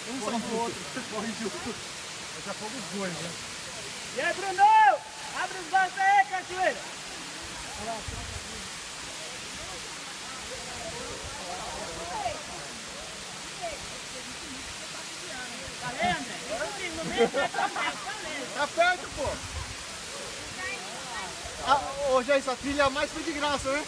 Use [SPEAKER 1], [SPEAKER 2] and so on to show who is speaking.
[SPEAKER 1] Um salva o outro. Corre junto. Daqui a pouco os dois, né?
[SPEAKER 2] E aí, Bruno? Abre os braços aí, cachoeira. Falei, André? No meio tá também.
[SPEAKER 1] Tá perto, pô. Ah, ô, Jair, essa trilha a mais foi de graça, né?